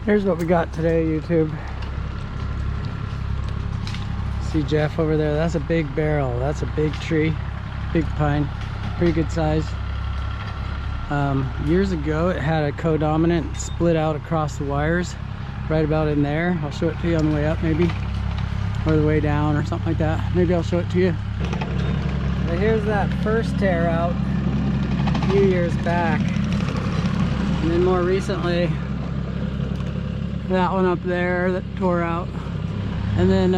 Here's what we got today, YouTube. See Jeff over there? That's a big barrel. That's a big tree, big pine, pretty good size. Years ago, it had a codominant split out across the wires, right about in there. I'll show it to you on the way up, maybe, or the way down, or something like that. Maybe I'll show it to you. But here's that first tear out a few years back, and then more recently, that one up there that tore out. And then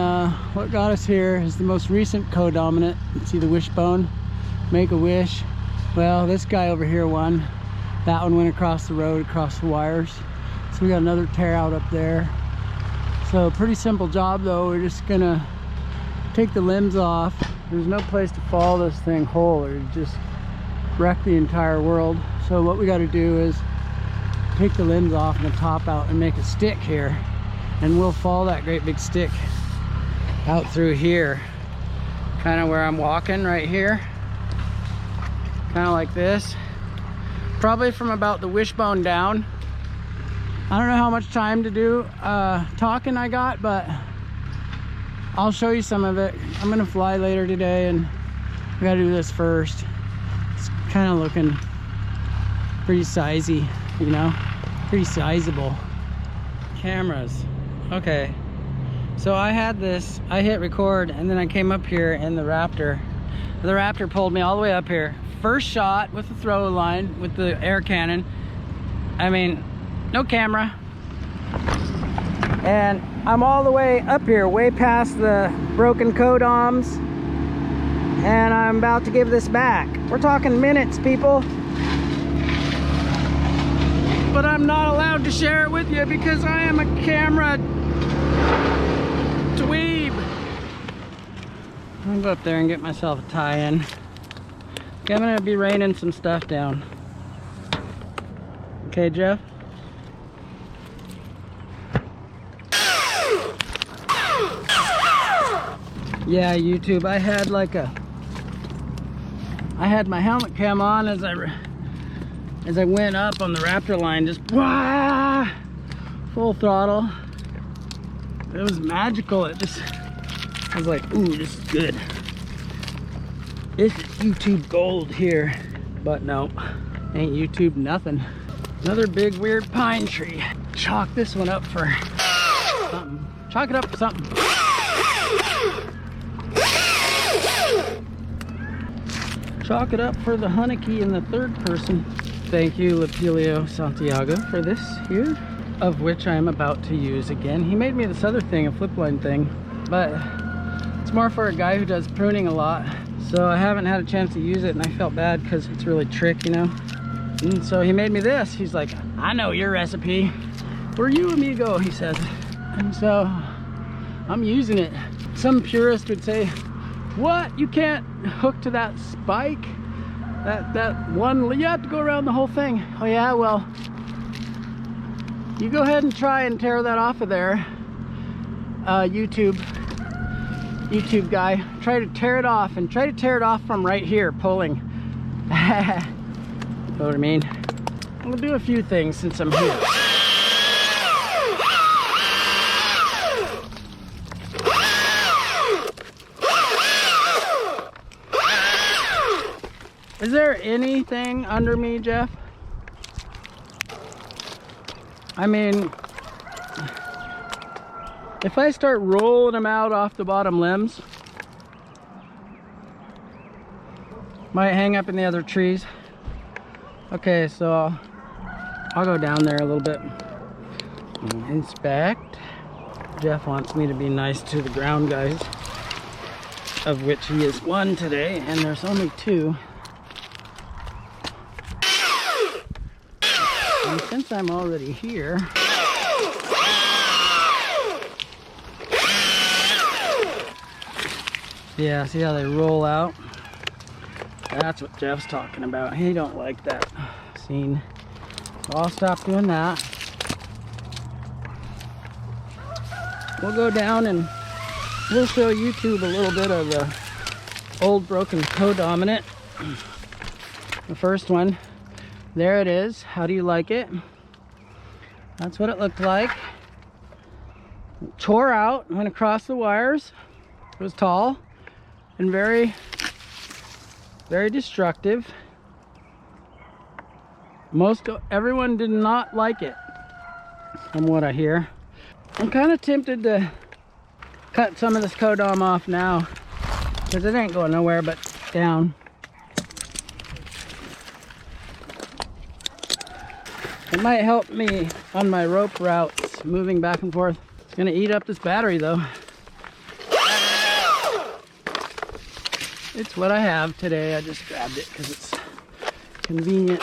what got us here is the most recent codominant. You see the wishbone, make a wish. Well, this guy over here won. That one went across the road, across the wires. So we got another tear out up there. So pretty simple job though. We're just gonna take the limbs off. There's no place to fall this thing whole or just wreck the entire world. So what we got to do is take the limbs off and the top out and make a stick here, and we'll fall that great big stick out through here, kind of where I'm walking right here, kind of like this, probably from about the wishbone down. I don't know how much time to do talking I got, but I'll show you some of it. I'm gonna fly later today and we gotta do this first. It's kind of looking pretty sizey, you know, pretty sizable. Cameras. Okay, so I had this, I hit record and then I came up here in the Raptor. The Raptor pulled me all the way up here. First shot with the throw line with the air cannon. I mean, no camera. And I'm all the way up here, way past the broken codoms, and I'm about to give this back. We're talking minutes, people. But I'm not allowed to share it with you because I am a camera dweeb. I'm gonna go up there and get myself a tie-in. Okay, I'm gonna be raining some stuff down. Okay, Jeff? Yeah, YouTube, I had my helmet cam on as I went up on the Raptor line, just wah, full throttle. It was magical. I was like, ooh, this is good. This is YouTube gold here. But no, ain't YouTube nothing. Another big weird pine tree. Chalk this one up for something. Chalk it up for something. Chalk it up for the Haneke in the third person. Thank you, Lepilio Santiago, for this here, of which I am about to use again. He made me this other thing, a flip line thing, but it's more for a guy who does pruning a lot. So I haven't had a chance to use it, and I felt bad because it's really trick, you know. And so he made me this. He's like, I know your recipe. For you, amigo, he says. And so I'm using it. Some purist would say, what? You can't hook to that spike? That one, you have to go around the whole thing. Oh yeah, well, you go ahead and try and tear that off of there. YouTube guy, try to tear it off, and try to tear it off from right here, pulling. You know what I mean? I'm gonna do a few things since I'm here. Is there anything under me, Jeff? I mean, if I start rolling them out off the bottom limbs, might hang up in the other trees. Okay, so I'll go down there a little bit and inspect. Jeff wants me to be nice to the ground guys, of which he is one today, and there's only two. And since I'm already here, yeah, see how they roll out? That's what Jeff's talking about. He don't like that scene. So I'll stop doing that. We'll go down and we'll show YouTube a little bit of the old broken codominant. The first one. There it is. How do you like it? That's what it looked like. It tore out, went across the wires. It was tall and very, very destructive. Everyone did not like it, from what I hear. I'm kind of tempted to cut some of this Kodom off now, because it ain't going nowhere but down. It might help me on my rope routes, moving back and forth. It's gonna eat up this battery though. It's what I have today. I just grabbed it because it's convenient.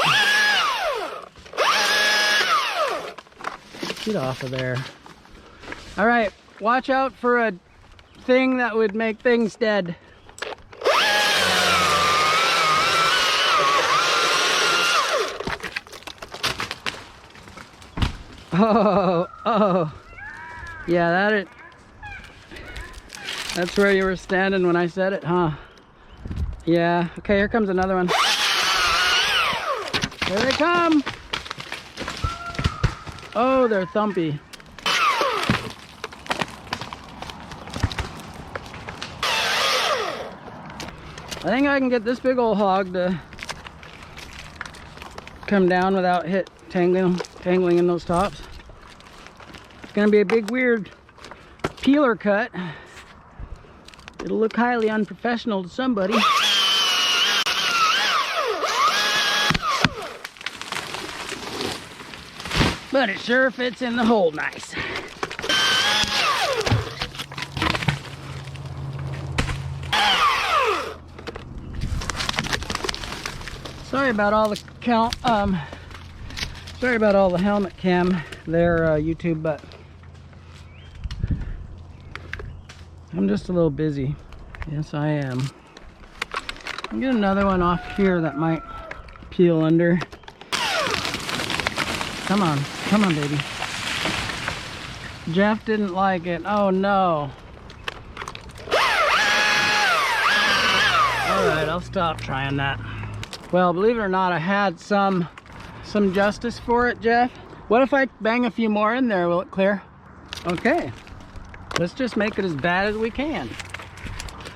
Get off of there. All right, watch out for a thing that would make things dead. Oh, yeah, that's where you were standing when I said it, huh? Yeah, okay, here comes another one. Here they come. Oh, they're thumpy. I think I can get this big old hog to come down without tangling in those tops. It's gonna be a big weird peeler cut. It'll look highly unprofessional to somebody. But it sure fits in the hole nice. Sorry about all the sorry about all the helmet cam there, YouTube, but I'm just a little busy. Yes, I am. I'll get another one off here that might peel under. Come on, baby. Jeff didn't like it. Oh no. All right, I'll stop trying that. Well, believe it or not, I had some justice for it, Jeff. What if I bang a few more in there? Will it clear? Okay. Let's just make it as bad as we can.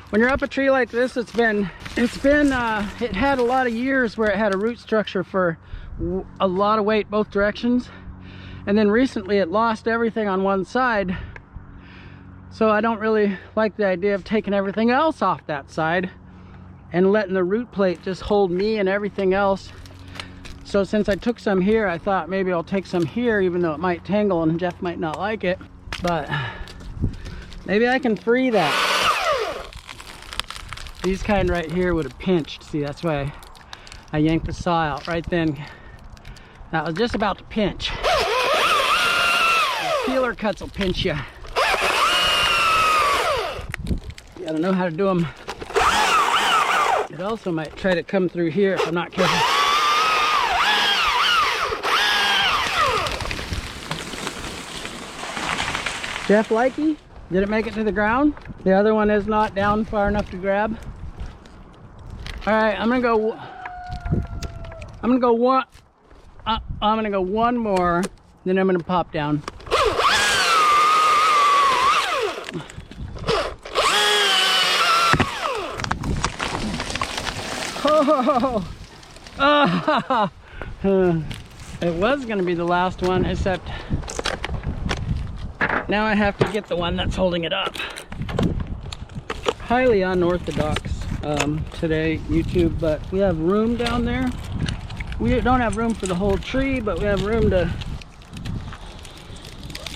When you're up a tree like this, it had a lot of years where it had a root structure for a lot of weight both directions, and then recently it lost everything on one side, so I don't really like the idea of taking everything else off that side and letting the root plate just hold me and everything else. So since I took some here, I thought maybe I'll take some here, even though it might tangle and Jeff might not like it, but maybe I can free that. These kind right here would have pinched. See, that's why I yanked the saw out right then. That was just about to pinch. Peeler cuts will pinch you. You gotta know how to do them. It also might try to come through here if I'm not careful. Jeff likey? Did it make it to the ground? The other one is not down far enough to grab. All right, I'm gonna go one more, then I'm gonna pop down. It was gonna be the last one, except now I have to get the one that's holding it up. Highly unorthodox today, YouTube, but we have room down there. We don't have room for the whole tree, but we have room to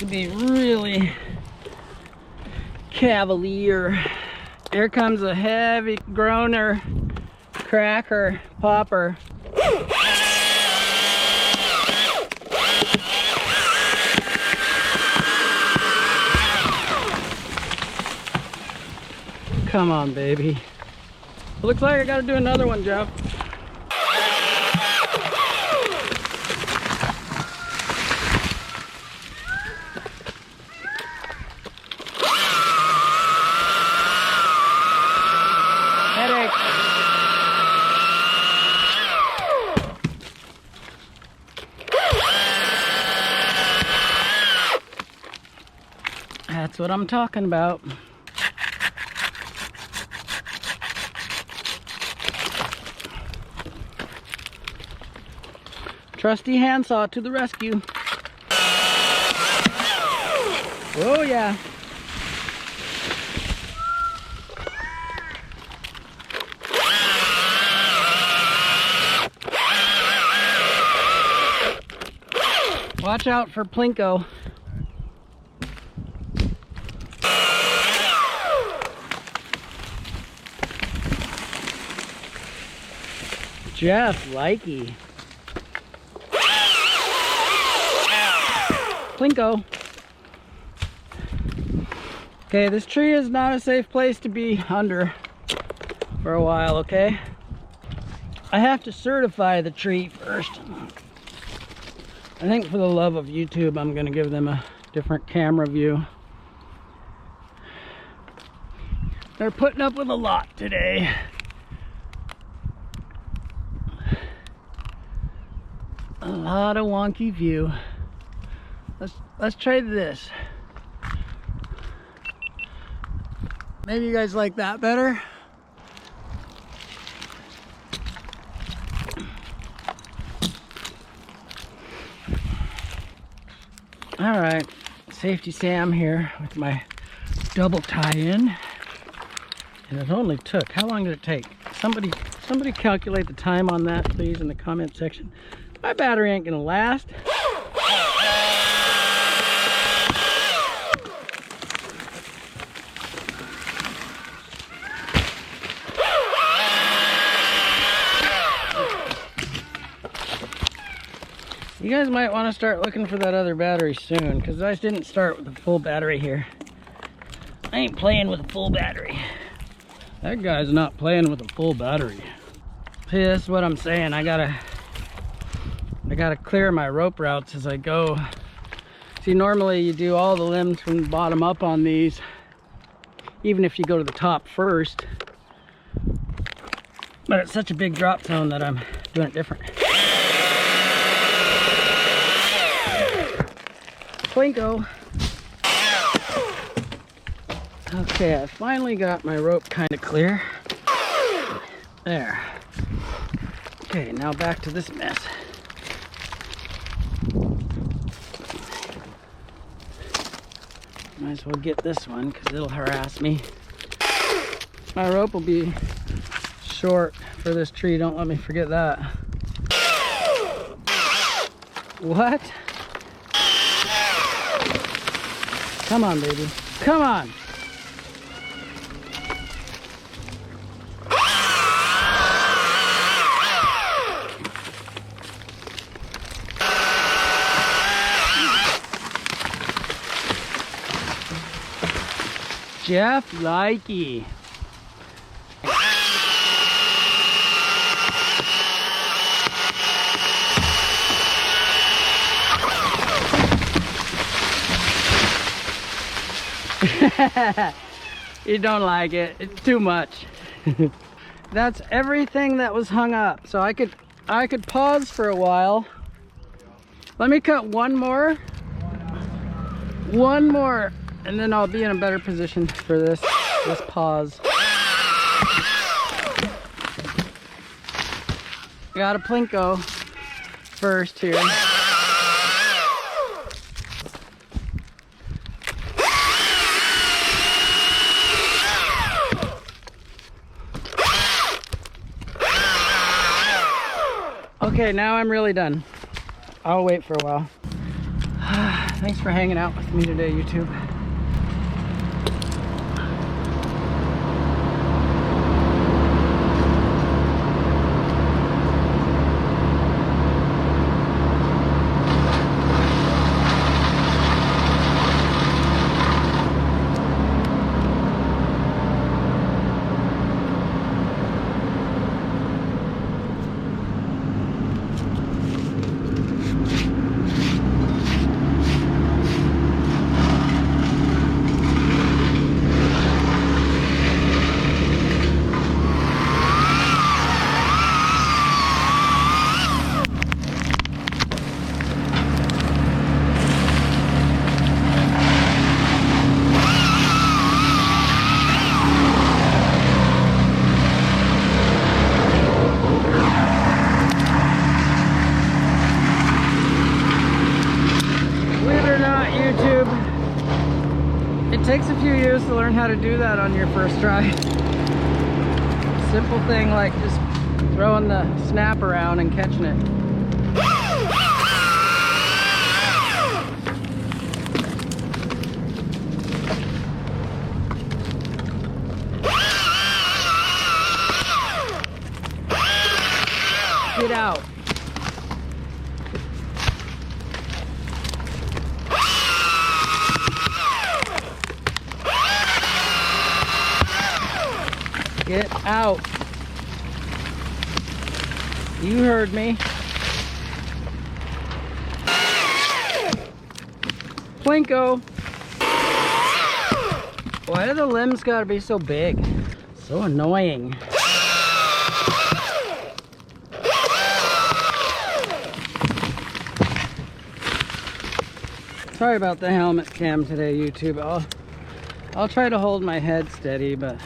be really cavalier. Here comes a heavy groaner, cracker, popper. Come on, baby. Looks like I gotta do another one, Jeff. That's what I'm talking about. Trusty handsaw to the rescue. Oh yeah. Watch out for Plinko. Jeff Likey. Plinko. Okay, this tree is not a safe place to be under for a while, okay? I have to certify the tree first. I think for the love of YouTube, I'm gonna give them a different camera view. They're putting up with a lot today. A lot of wonky view. Let's try this. Maybe you guys like that better. All right, Safety Sam here with my double tie-in. And it only took, how long did it take? Somebody calculate the time on that, please, in the comment section. My battery ain't gonna last. You guys might want to start looking for that other battery soon, because I didn't start with a full battery here. I ain't playing with a full battery. That guy's not playing with a full battery. See, this is what I'm saying. I gotta clear my rope routes as I go. See, normally you do all the limbs from the bottom up on these, even if you go to the top first. But it's such a big drop zone that I'm doing it different. Plinko. Okay, I finally got my rope kind of clear. There. Okay, now back to this mess. Might as well get this one because it'll harass me. My rope will be short for this tree, don't let me forget that. What? Come on, baby. Come on. Jeff Likey. You don't like it. It's too much. That's everything that was hung up. So I could pause for a while. Let me cut one more, and then I'll be in a better position for this pause. Got a Plinko first here. Okay, now I'm really done. I'll wait for a while. Thanks for hanging out with me today, YouTube. years to learn how to do that on your first try. Simple thing like just throwing the snap around and catching it. Get out. Get out. You heard me. Plinko. Why do the limbs gotta be so big? So annoying. Sorry about the helmet cam today, YouTube. I'll try to hold my head steady, but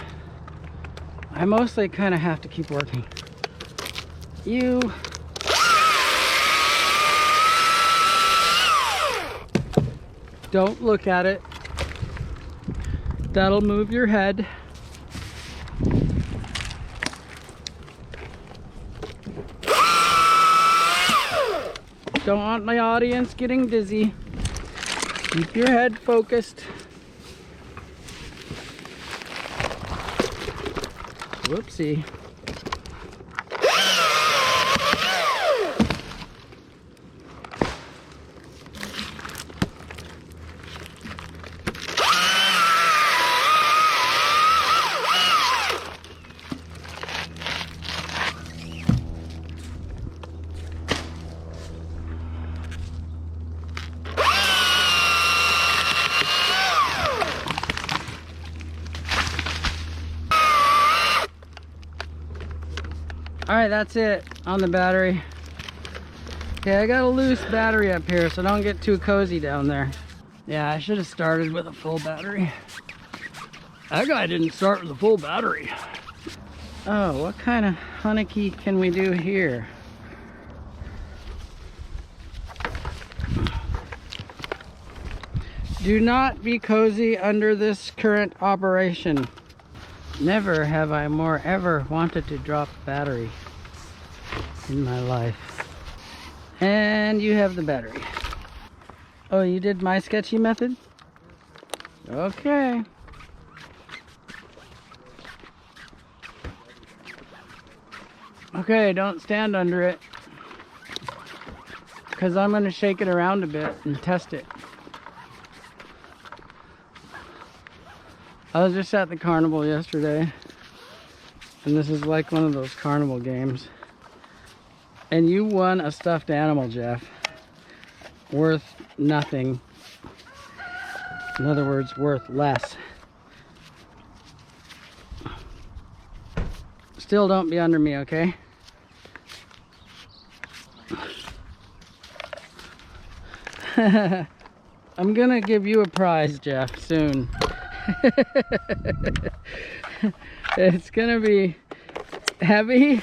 I mostly kind of have to keep working. You. Don't look at it. That'll move your head. Don't want my audience getting dizzy. Keep your head focused. Whoopsie. Alright, that's it on the battery. Okay, I got a loose battery up here, so don't get too cozy down there. Yeah, I should have started with a full battery. That guy didn't start with a full battery. Oh, what kind of honeycomb can we do here? Do not be cozy under this current operation. Never have I more ever wanted to drop battery in my life. And you have the battery. Oh, you did my sketchy method? Okay. Okay, don't stand under it, because I'm going to shake it around a bit and test it. I was just at the carnival yesterday, and this is like one of those carnival games. And you won a stuffed animal, Jeff. Worth nothing. In other words, worth less. Still don't be under me, okay? I'm gonna give you a prize, Jeff, soon. It's gonna be heavy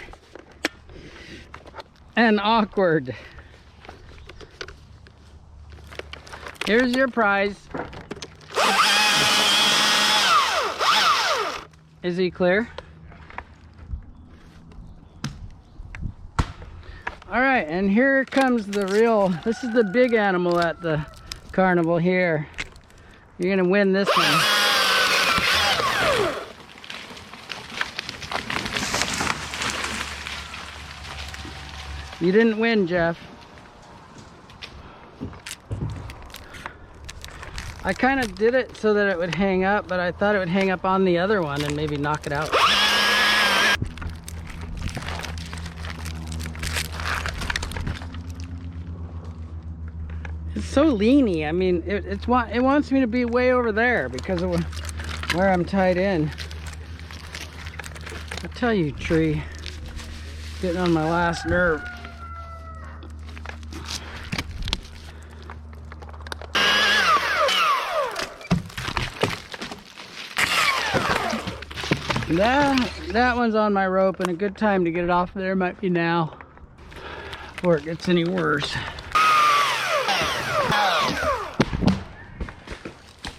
and awkward. Here's your prize. Is he clear? All right, and here comes the real, this is the big animal at the carnival here. You're gonna win this one. You didn't win, Jeff. I kind of did it so that it would hang up, but I thought it would hang up on the other one and maybe knock it out. It's so leany. I mean, it wants me to be way over there because of where I'm tied in. I tell you, tree, getting on my last nerve. That one's on my rope, and a good time to get it off there might be now, before it gets any worse.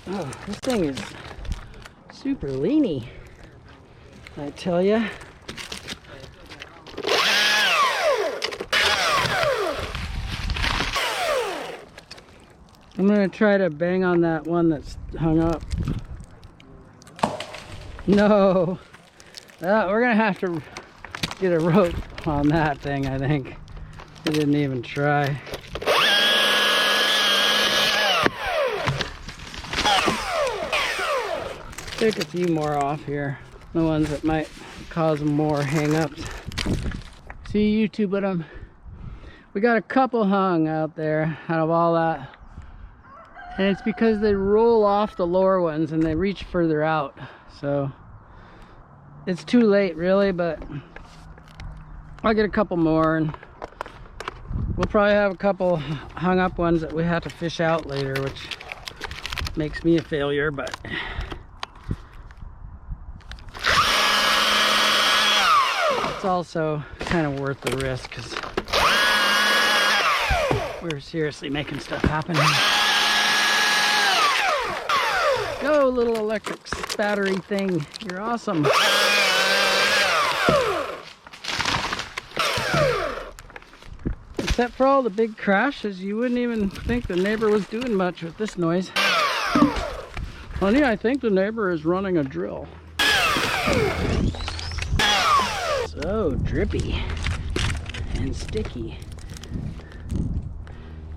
Oh, this thing is Super leany, I tell ya. I'm gonna try to bang on that one that's hung up. No, we're gonna have to get a rope on that thing, I think. I didn't even try. Take a few more off here, the ones that might cause more hang-ups. See YouTube, but we got a couple hung out there out of all that. And it's because they roll off the lower ones and they reach further out. So it's too late really, but I'll get a couple more and we'll probably have a couple hung up ones that we have to fish out later, which makes me a failure, but it's also kind of worth the risk because we're seriously making stuff happen. Go, little electric battery thing. You're awesome. Except for all the big crashes, you wouldn't even think the neighbor was doing much with this noise. Honey, I think the neighbor is running a drill. So drippy and sticky.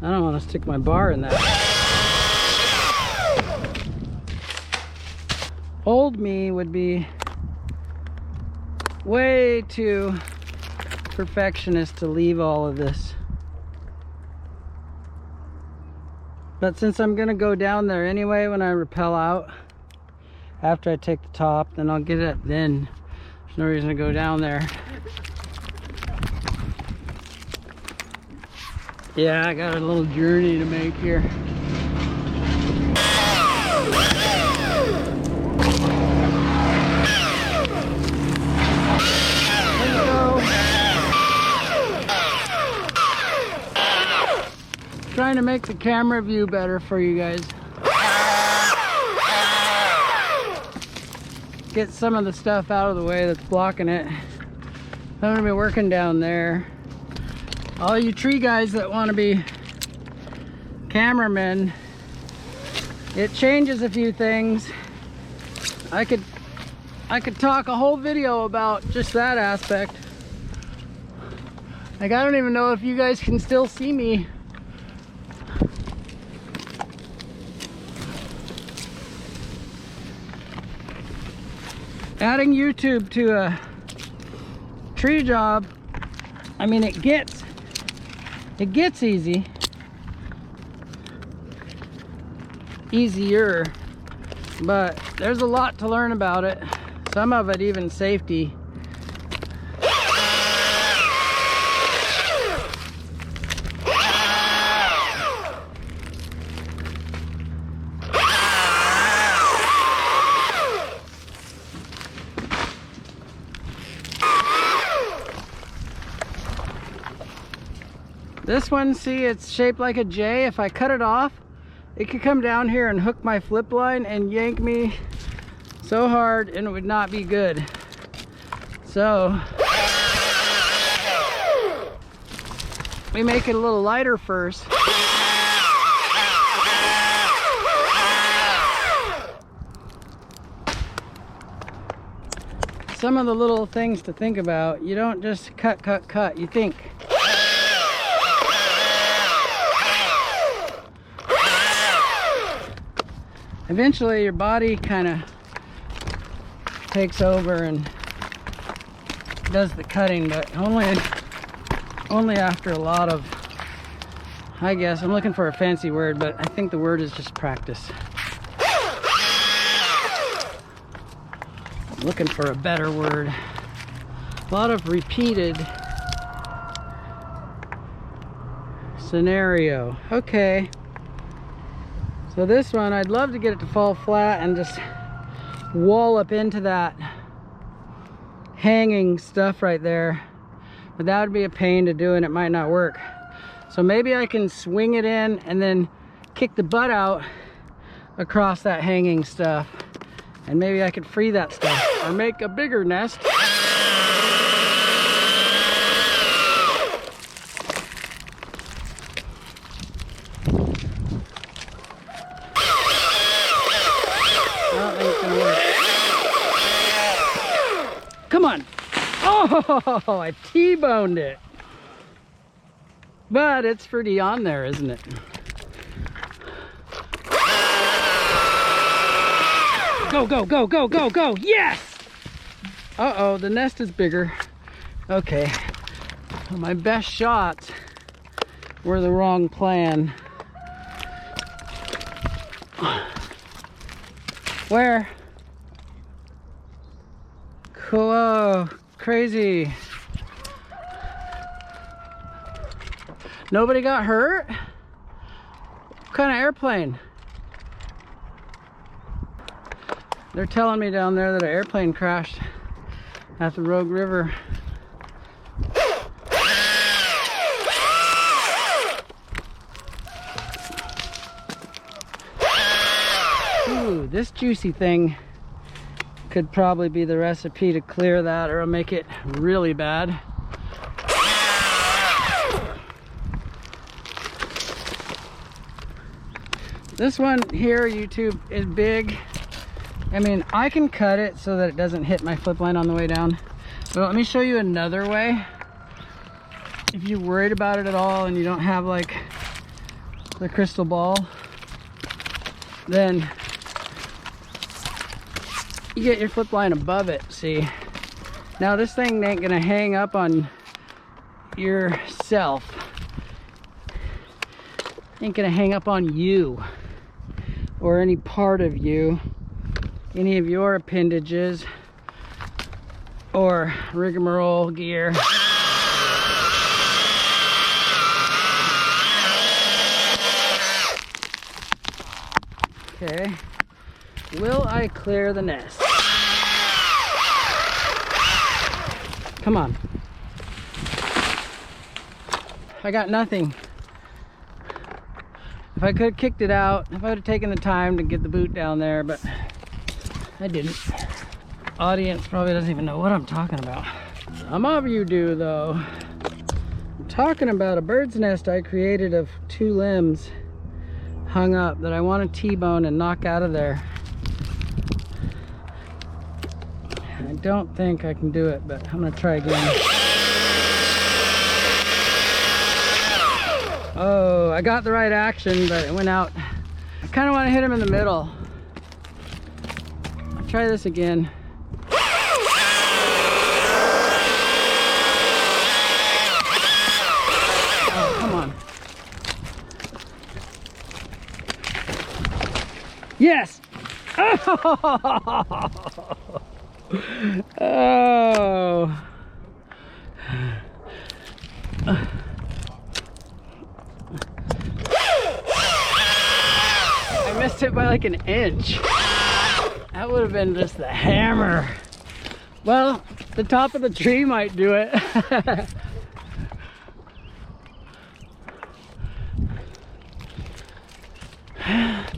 I don't want to stick my bar in that. Old me would be way too perfectionist to leave all of this. But since I'm gonna go down there anyway when I rappel out, after I take the top, then I'll get it then. There's no reason to go down there. Yeah, I got a little journey to make here. Trying to make the camera view better for you guys. Get some of the stuff out of the way that's blocking it. I'm gonna be working down there. All you tree guys that want to be cameramen, it changes a few things. I could talk a whole video about just that aspect. Like, I don't even know if you guys can still see me. Adding YouTube to a tree job, I mean, it gets easier, but there's a lot to learn about it. Some of it even safety. This one, see, it's shaped like a J. If I cut it off, it could come down here and hook my flip line and yank me so hard and it would not be good. So we make it a little lighter first. Some of the little things to think about, you don't just cut, you think. Eventually your body kind of takes over and does the cutting, but only after a lot of, I guess, I'm looking for a fancy word, but I think the word is just practice. I'm looking for a better word. A lot of repeated scenario. Okay. So this one, I'd love to get it to fall flat and just wallop into that hanging stuff right there. But that would be a pain to do and it might not work. So maybe I can swing it in and then kick the butt out across that hanging stuff And maybe I could free that stuff or make a bigger nest. Come on. Oh, I T-boned it. But it's pretty on there, isn't it? Go, go, go, go, go, go. Yes! Uh-oh, the nest is bigger. Okay. Well, my best shots were the wrong plan. Where? Whoa, crazy. Nobody got hurt? What kind of airplane? They're telling me down there that an airplane crashed at the Rogue River. Ooh, this juicy thing could probably be the recipe to clear that, or it'll make it really bad. This one here, YouTube, is big. I mean, I can cut it so that it doesn't hit my flip line on the way down. But let me show you another way. If you're worried about it at all and you don't have like the crystal ball, then you get your flip line above it, see? Now this thing ain't gonna hang up on yourself. Ain't gonna hang up on you or any part of you, any of your appendages or rigmarole gear. Okay, will I clear the nest? Come on. I got nothing. If I could have kicked it out, if I would have taken the time to get the boot down there, but I didn't. Audience probably doesn't even know what I'm talking about. Some of you do though. I'm talking about a bird's nest I created of 2 limbs hung up that I want to T-bone and knock out of there. I don't think I can do it, but I'm gonna try again. Oh, I got the right action, but it went out. I kind of want to hit him in the middle. I'll try this again. Oh, come on. Yes! Oh! I missed it by like an inch. That would have been just the hammer. Well, the top of the tree might do it.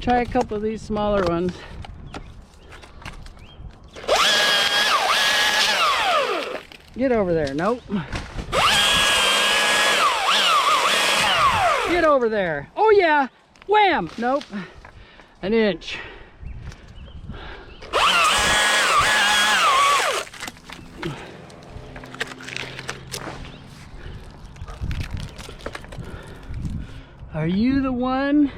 Try a couple of these smaller ones. Get over there. Nope. Get over there. Oh yeah. Wham! Nope. An inch. Are you the one?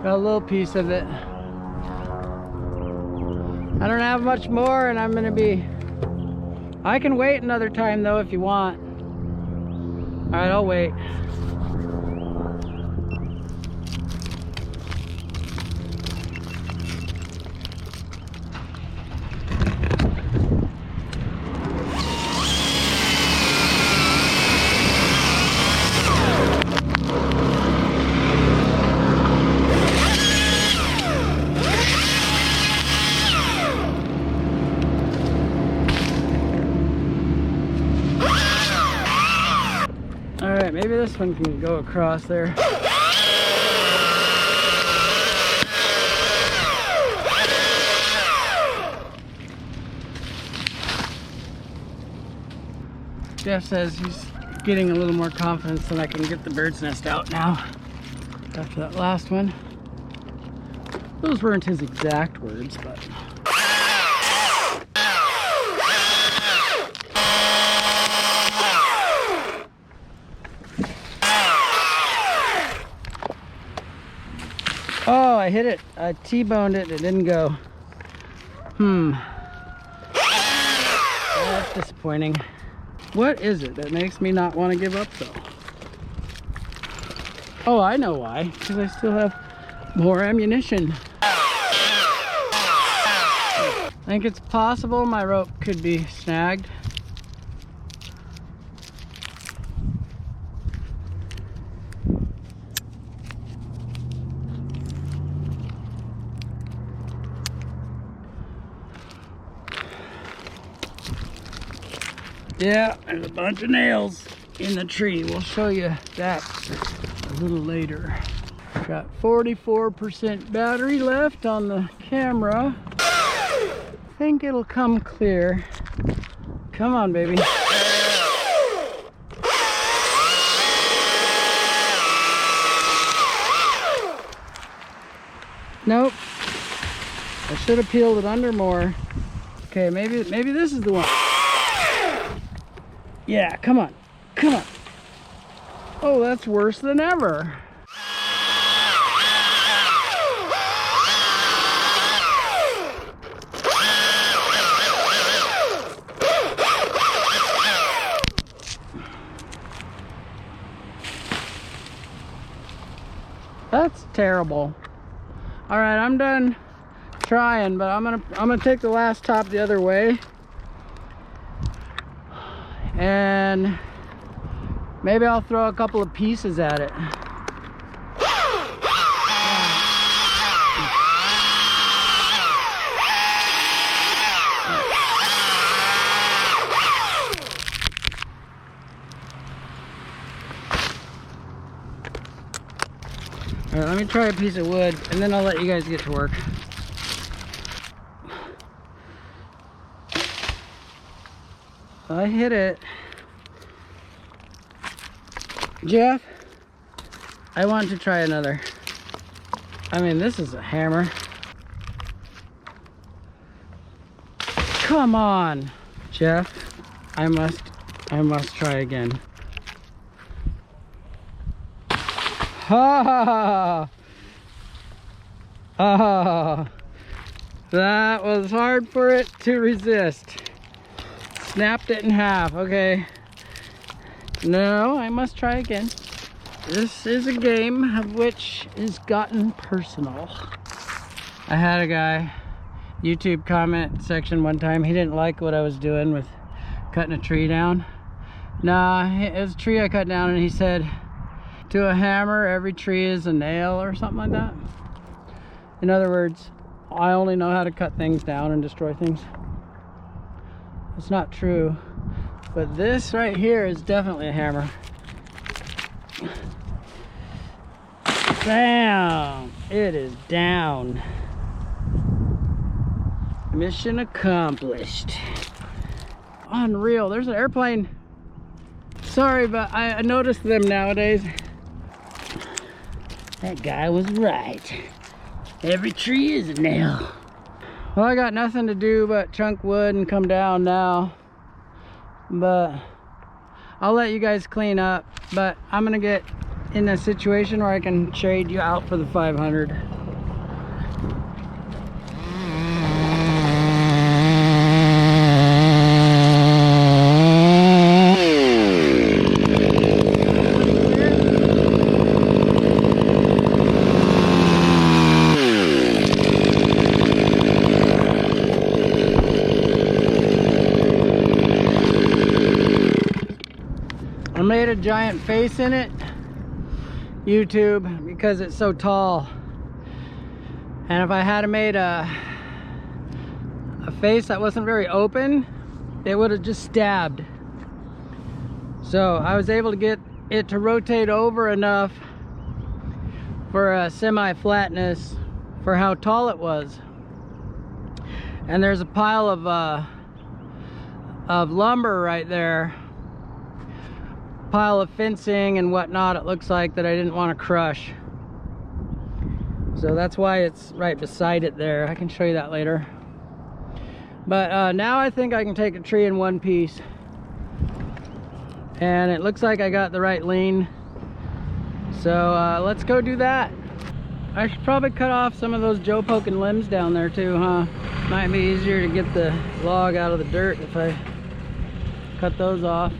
Got a little piece of it. I don't have much more, and I'm gonna be... I can wait another time though if you want. All right, I'll wait. maybe this one can go across there. Jeff says he's getting a little more confidence that I can get the bird's nest out now after that last one. Those weren't his exact words, but oh, I hit it. I T-boned it. It didn't go. That's disappointing. What is it that makes me not want to give up though? Oh, I know why. Because I still have more ammunition. I think it's possible my rope could be snagged. Yeah, there's a bunch of nails in the tree. We'll show you that a little later. Got 44% battery left on the camera. I think it'll come clear. Come on, baby. Nope. I should have peeled it under more. Okay, maybe this is the one. Yeah, come on. Come on. Oh, that's worse than ever. That's terrible. All right, I'm done trying, but I'm gonna take the last top the other way, and maybe I'll throw a couple of pieces at it. All right, let me try a piece of wood, and then I'll let you guys get to work. I hit it. Jeff, I want to try another. I mean, this is a hammer. Come on, Jeff. I must try again. Ha! Oh, that was hard for it to resist. Snapped it in half. Okay. No, I must try again. This is a game of which is gotten personal. I had a guy, YouTube comment section one time, he didn't like what I was doing with cutting a tree down. Nah, it was a tree I cut down, and he said, to a hammer, every tree is a nail or something like that. In other words, I only know how to cut things down and destroy things. It's not true, but this right here is definitely a hammer. Bam! It is down. Mission accomplished. Unreal. There's an airplane. Sorry, but I noticed them nowadays. That guy was right. Every tree is a nail. Well, I got nothing to do but chunk wood and come down now. But I'll let you guys clean up. But I'm gonna get in a situation where I can trade you out for the 500. I made a giant face in it, YouTube, because it's so tall. And if I had made a face that wasn't very open, it would have just stabbed. So I was able to get it to rotate over enough for a semi-flatness for how tall it was. And there's a pile of lumber right there, pile of fencing and whatnot, it looks like, that I didn't want to crush. So that's why it's right beside it there. I can show you that later. But now I think I can take a tree in one piece. And it looks like I got the right lean. So let's go do that. I should probably cut off some of those Joe poking limbs down there too, huh? Might be easier to get the log out of the dirt if I cut those off.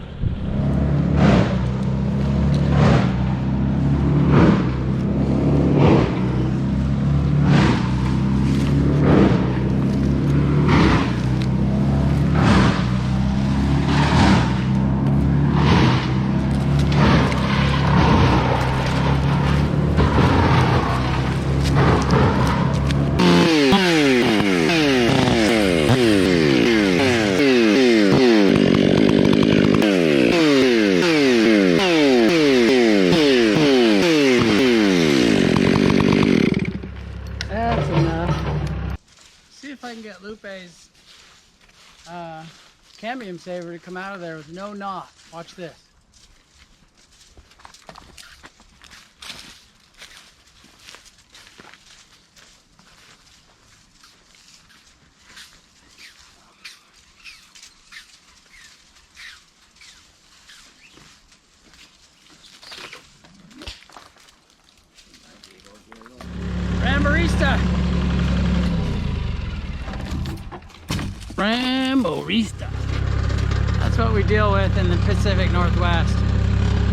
Lupe's cambium saver to come out of there with no knot. Watch this. Ramborista! Ramborista. That's what we deal with in the Pacific Northwest.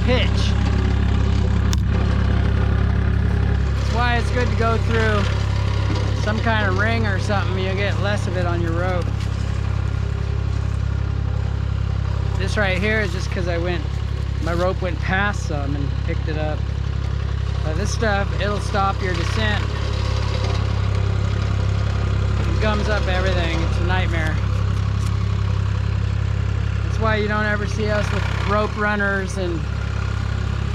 Pitch. That's why it's good to go through some kind of ring or something. You'll get less of it on your rope. This right here is just because my rope went past some and picked it up. But this stuff, it'll stop your descent. Gums up everything. It's a nightmare. That's why you don't ever see us with rope runners and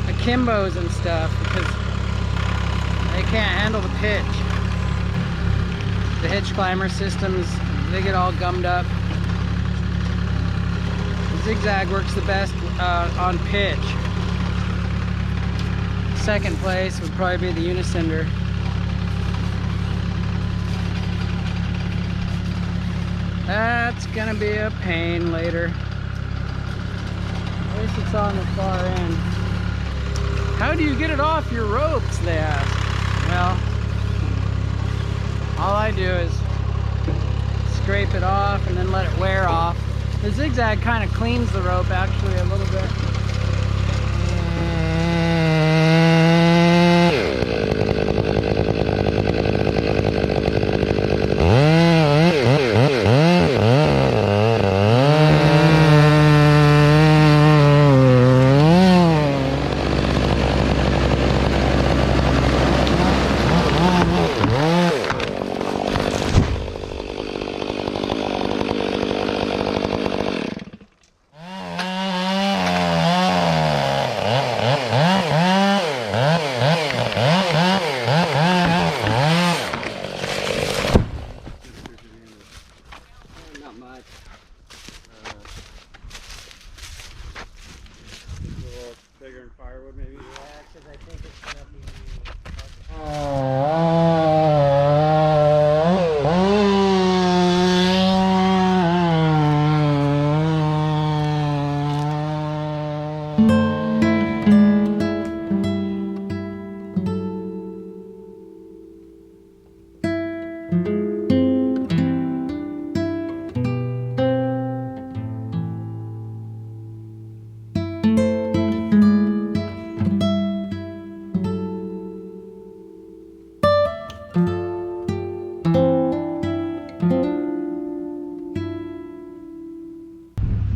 akimbos and stuff, because they can't handle the pitch. The hitch climber systems, they get all gummed up. The zigzag works the best on pitch. Second place would probably be the Unicinder. That's gonna be a pain later. At least it's on the far end. How do you get it off your ropes, they ask? Well, all I do is scrape it off and then let it wear off. The zigzag kind of cleans the rope actually a little bit. Bigger than firewood, maybe? Yeah, because I think it's going to be...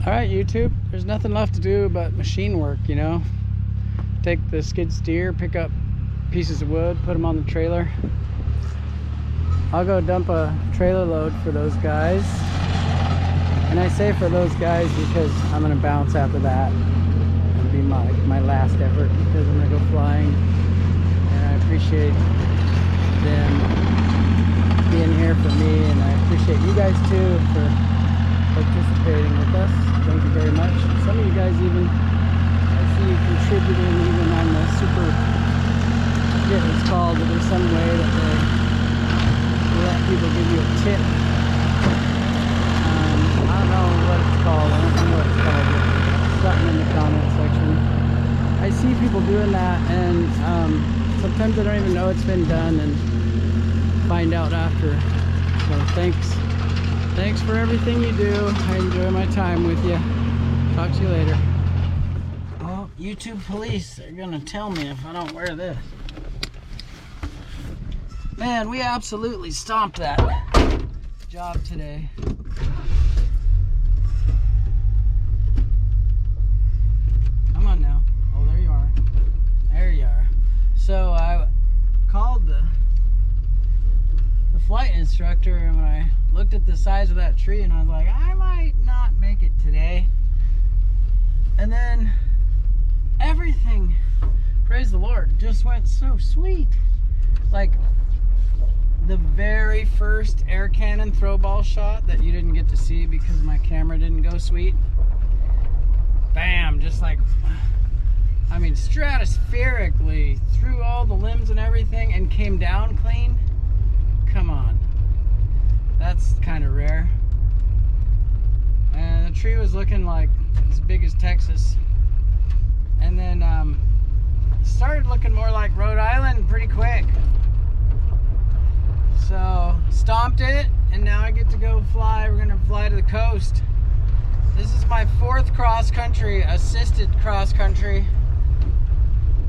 Alright YouTube, there's nothing left to do but machine work, you know. Take the skid steer, pick up pieces of wood, put them on the trailer. I'll go dump a trailer load for those guys. And I say for those guys because I'm going to bounce after that and be my last effort, because I'm gonna go flying, and I appreciate them being here for me, and I appreciate you guys too for participating with us. Thank you very much. Some of you guys even, I see you contributing even on the super, I forget what it's called, but there's some way that they let people give you a tip. I don't know what it's called. I don't know what it's called, but something in the comment section. I see people doing that, and sometimes I don't even know it's been done, and find out after. So thanks for everything you do. I enjoy my time with you. Talk to you later. Oh, YouTube police are gonna tell me if I don't wear this. Man, we absolutely stomped that job today. Come on now. Oh, there you are. There you are. So I called the flight instructor, and when I looked at the size of that tree, and I was like, I might not make it today. And then everything, praise the Lord, just went so sweet. Like the very first air cannon throw ball shot that you didn't get to see because my camera didn't go sweet. Bam, just like, I mean, stratospherically through all the limbs and everything, and came down clean. Come on, that's kind of rare. And the tree was looking like as big as Texas, and then started looking more like Rhode Island pretty quick. So stomped it, and now I get to go fly. We're gonna fly to the coast. This is my 4th cross country, assisted cross country,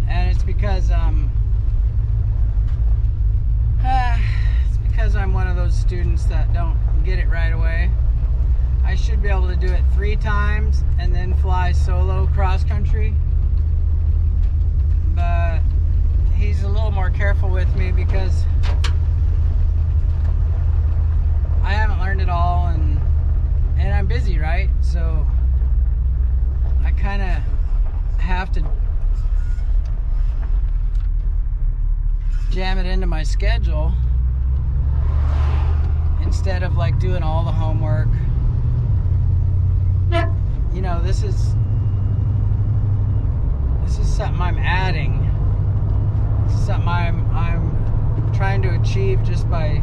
and it's because I'm one of those students that don't get it right away. I should be able to do it 3 times and then fly solo cross country. But he's a little more careful with me because I haven't learned it all, and I'm busy, right? So I kind of have to jam it into my schedule instead of like doing all the homework. You know, this is something I'm adding. This is something I'm trying to achieve just by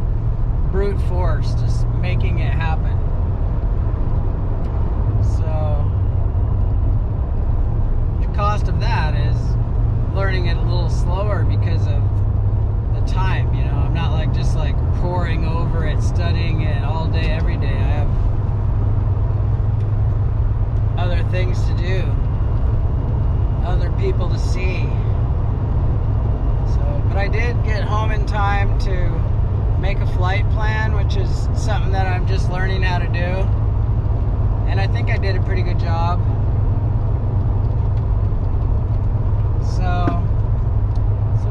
brute force, just making it happen. So the cost of that is learning it a little slower because of the time. You know, I'm not like just like poring over it, studying it all day, every day. I have other things to do, other people to see. So, but I did get home in time to make a flight plan, which is something that I'm just learning how to do, and I think I did a pretty good job. So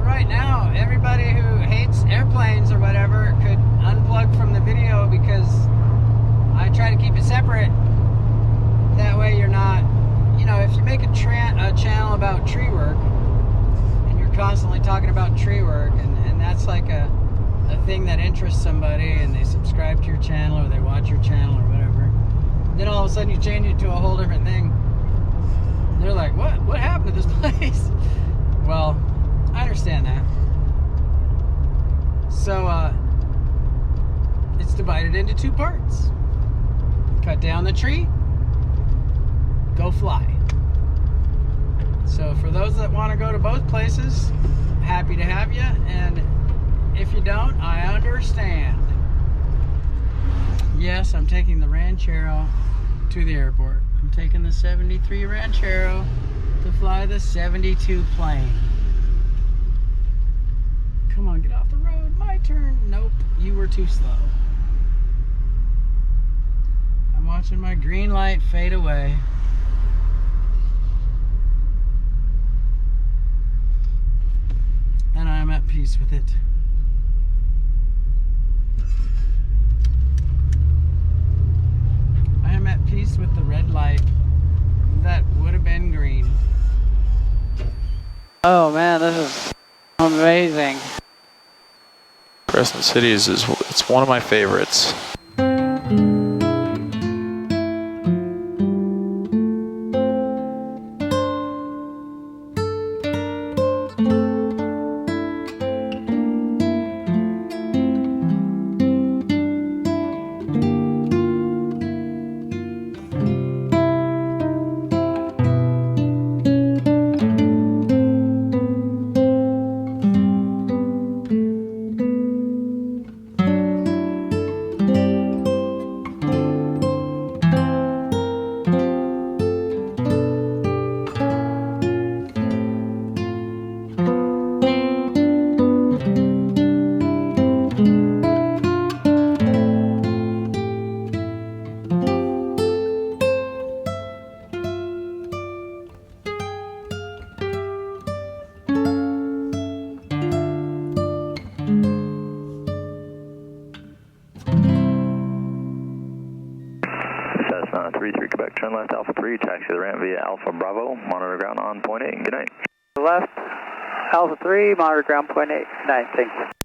right now, everybody who hates airplanes or whatever could unplug from the video, because I try to keep it separate. That way you're not, you know, if you make a channel about tree work and you're constantly talking about tree work, and that's like a thing that interests somebody, and they subscribe to your channel or they watch your channel or whatever, then all of a sudden you change it to a whole different thing. They're like, what happened to this place? Well, I understand that. So it's divided into 2 parts. Cut down the tree, go fly. So for those that want to go to both places, happy to have you, and if you don't, I understand. Yes, I'm taking the Ranchero to the airport. I'm taking the 73 Ranchero to fly the 72 plane. Come on, get off the road. My turn. Nope, you were too slow. I'm watching my green light fade away. And I'm at peace with it. I am at peace with the red light that would have been green. Oh man, this is amazing. Crescent City it's one of my favorites. Cessna 33 Quebec, turn left Alpha 3, taxi the ramp via Alpha Bravo, monitor ground on point 8, good night. Left, Alpha 3, monitor ground point 8, night, thanks.